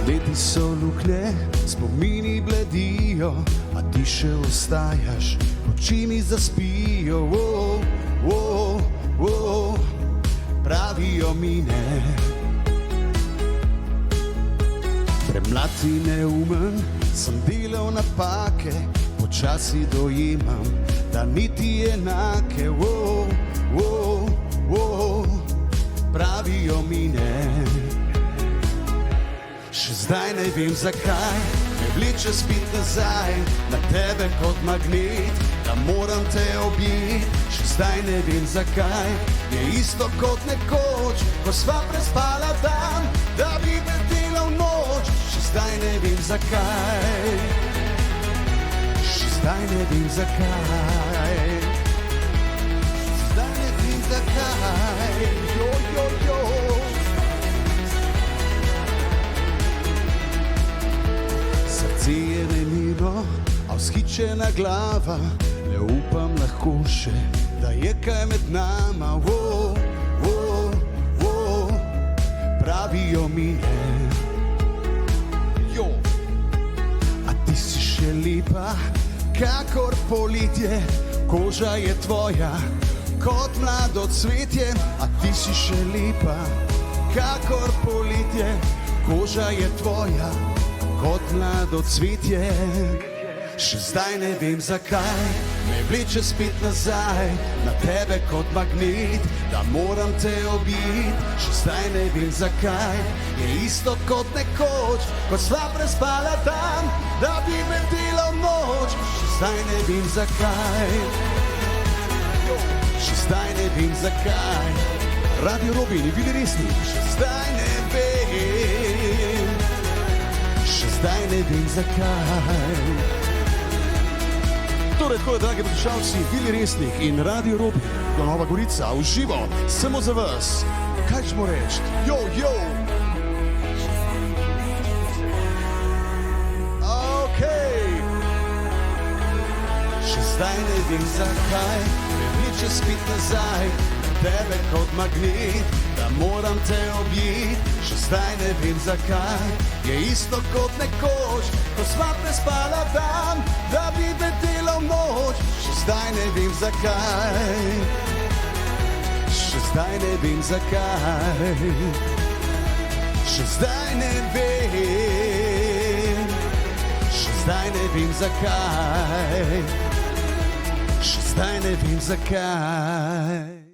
Leti so luknje, spomini bledijo, a ti še ostajaš, oči mi zaspijo. Pravijo mi ne. Premlad in neumen, sem delal napake, počasi dojemam, da niti enake. Pravijo mi ne. Še zdaj ne vem zakaj, me vleče spet nazaj na tebe kot magnet, da moram te objeti. Še zdaj ne vem zakaj, je isto kot nekoč, ko sva prespala dan, da bi letela v noč. Še zdaj ne vem zakaj, še zdaj ne vem zakaj, še zdaj ne vem zakaj, jo. Srce je nemiro, a vzhičena glava, ne upam lahko še, da je kaj med nama. Pravijo mi ne. A ti si še lepa, kakor poletje, koža je tvoja, kot mlado cvetje. A ti si še lepa, kakor poletje, koža je tvoja, kot mlado cvetje. Še zdaj ne vem zakaj, me vleče spet nazaj na tebe kot magnet, da moram te objeti. Še zdaj ne vem zakaj, je isto kot nekoč, ko sva prespala dan, da bi letela v noč. Še zdaj ne vem zakaj, še zdaj ne vem zakaj. Radio Robi, ni Bili Resnik. Še zdaj ne vem, še zdaj ne vem zakaj. Torej, tako je, dragi poslušalci, Bili Resnik in Radio Robi, do Nova Gorica, v živo, samo za vas. Kaj ćemo reči? Jo. Okej. Še zdaj ne vem zakaj, me vleče spet nazaj na tebe kot magnet, da moram te objeti. Še zdaj ne vem zakaj, je isto kot nekoč, ko sva prespala dan, da bi letela v noč. Še zdaj ne vem zakaj, še zdaj ne vem zakaj, še zdaj ne vem, še zdaj ne vem zakaj, še zdaj ne vem zakaj.